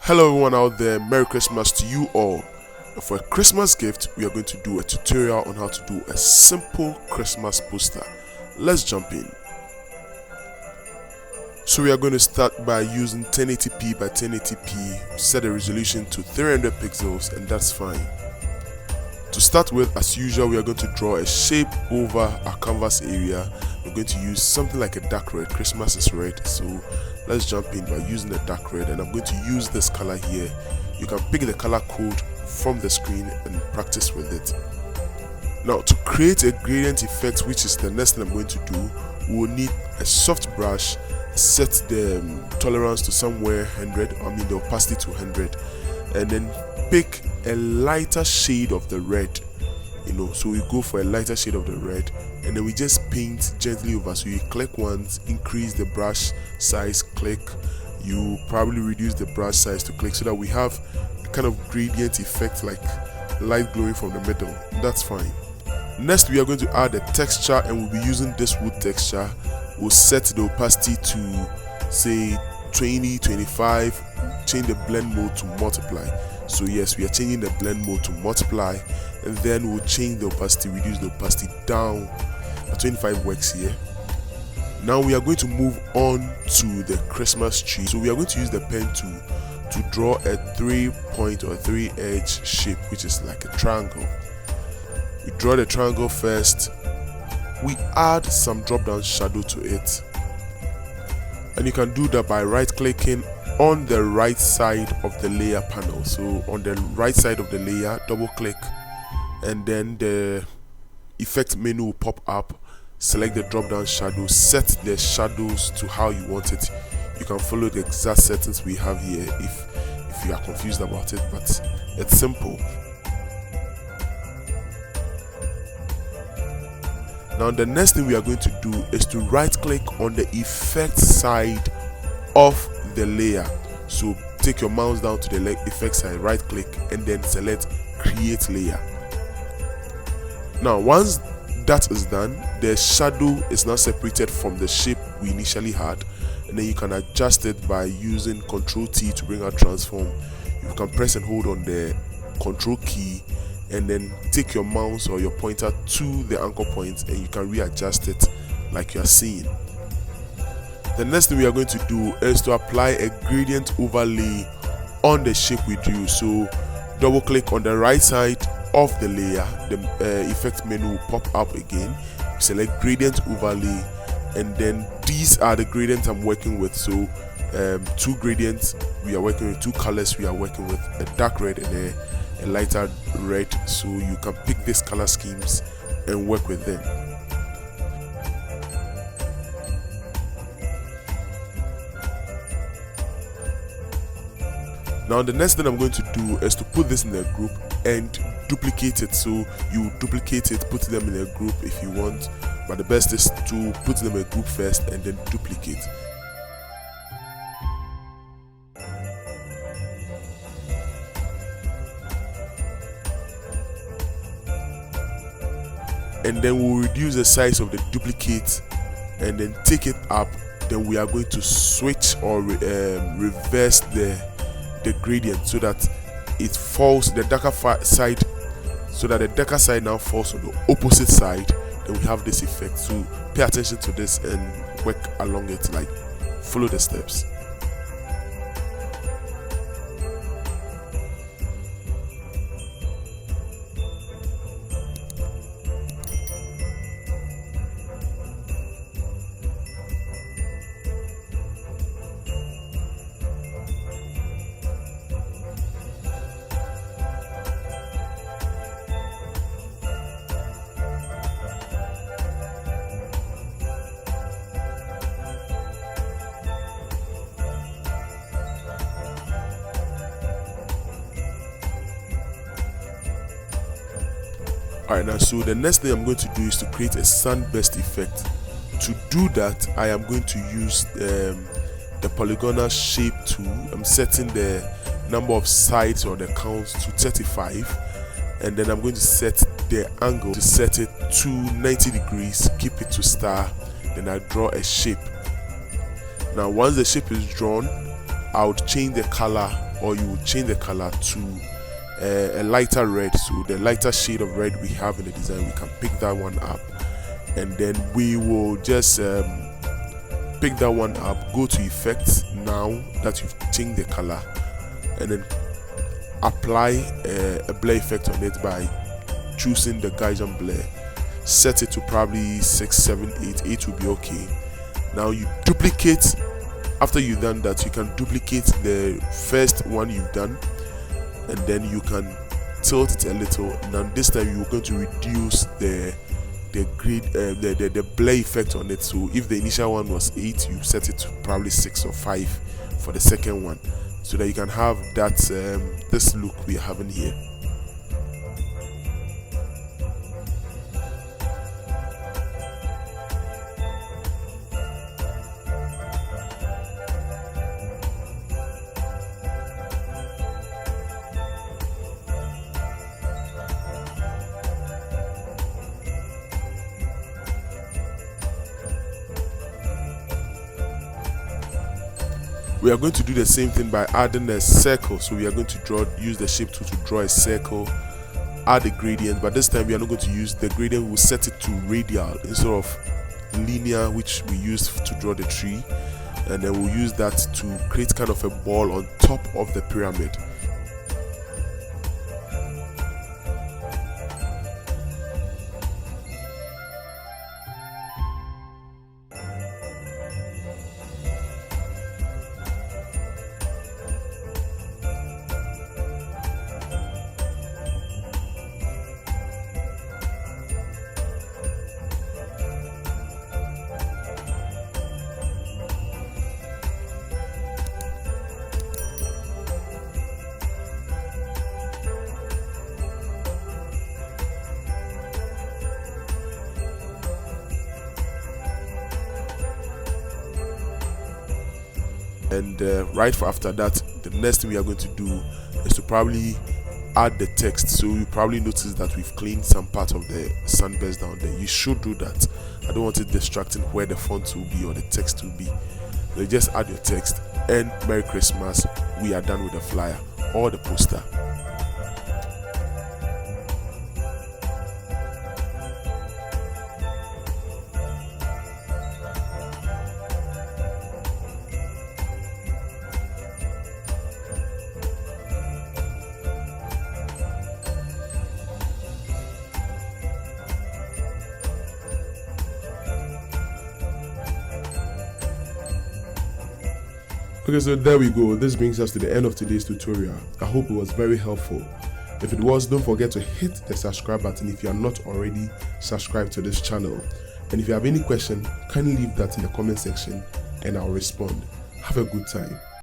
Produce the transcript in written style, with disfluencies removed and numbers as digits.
Hello everyone out there, Merry Christmas to you all. And for a Christmas gift, we are going to do a tutorial on how to do a simple Christmas poster. Let's jump in. So we are going to start by using 1080p by 1080p, set the resolution to 300 pixels and that's fine. To start with, as usual, we are going to draw a shape over our canvas area. We're going to use something like a dark red. Christmas is red, so let's jump in by using a dark red, and I'm going to use this color here. You can pick the color code from the screen and practice with it. Now, to create a gradient effect, which is the next thing I'm going to do, we will need a soft brush. Set the tolerance to somewhere 100, the opacity to 100, and then pick a lighter shade of the red. So we go for a lighter shade of the red, and then we just paint gently over. So you click once, increase the brush size, click. You probably reduce the brush size to click, so that we have a kind of gradient effect, like light glowing from the middle. That's fine. Next, we are going to add a texture, and we'll be using this wood texture. We'll set the opacity to say 20, 25, change the blend mode to multiply. So yes, we are changing the blend mode to multiply, and then we'll change the opacity, reduce the opacity down. 25 works here. Now we are going to move on to the Christmas tree. So we are going to use the pen to draw a 3-point or 3-edge shape, which is like a triangle. We draw the triangle first. We add some drop down shadow to it, and you can do that by right clicking on the right side of the layer panel. So on the right side of the layer, double click, and then the effect menu will pop up. Select the drop down shadow, set the shadows to how you want it. You can follow the exact settings we have here if you are confused about it, but it's simple. Now the next thing we are going to do is to right click on the effect side of the layer. So take your mouse down to the effect side, right click, and then select create layer. Now once that is done, the shadow is now separated from the shape we initially had, and then you can adjust it by using Ctrl T to bring out transform. You can press and hold on the Ctrl key, and then take your mouse or your pointer to the anchor point, and you can readjust it like you are seeing. The next thing we are going to do is to apply a gradient overlay on the shape we drew. So double click on the right side of the layer, the effect menu will pop up again. Select gradient overlay, and then these are the gradients I'm working with. So two gradients we are working with, two colors we are working with, a dark red and a lighter red. So you can pick these color schemes and work with them. Now the next thing I'm going to do is to put this in a group and duplicate it. So you duplicate it, put them in a group if you want, but the best is to put them in a group first and then duplicate. And then we'll reduce the size of the duplicate and then take it up. Then we are going to switch or reverse the gradient so that it falls the darker side, so that the darker side now falls on the opposite side. Then we have this effect. So pay attention to this and work along it, like follow the steps. Alright, now so the next thing I'm going to do is to create a sunburst effect. To do that, I am going to use the polygonal shape tool. I'm setting the number of sides or the counts to 35, and then I'm going to set the angle to set it to 90 degrees, keep it to star, then I draw a shape. Now once the shape is drawn, I would change the color or you will change the color to a lighter red. So the lighter shade of red we have in the design, we can pick that one up, and then we will just pick that one up, go to effects now that you've changed the color, and then apply a blur effect on it by choosing the Gaussian blur. Set it to probably 6, 7, 8. 8 will be okay. Now you duplicate. After you've done that, you can duplicate the first one you've done, and then you can tilt it a little. Now this time you're going to reduce the grid, the blur effect on it. So if the initial one was 8, you set it to probably 6 or 5 for the second one, so that you can have that this look we're having here. We are going to do the same thing by adding a circle. So we are going to use the shape tool to draw a circle, add a gradient, but this time we are not going to use the gradient. We'll set it to radial instead of linear, which we used to draw the tree, and then we'll use that to create kind of a ball on top of the pyramid. And right after that, the next thing we are going to do is to probably add the text. So you probably notice that we've cleaned some part of the sunburst down there. You should do that. I don't want it distracting where the font will be or the text will be. So just add your text, and Merry Christmas. We are done with the flyer or the poster. Okay, so there we go. This brings us to the end of today's tutorial. I hope it was very helpful. If it was, don't forget to hit the subscribe button if you are not already subscribed to this channel. And if you have any question, kindly leave that in the comment section and I'll respond. Have a good time.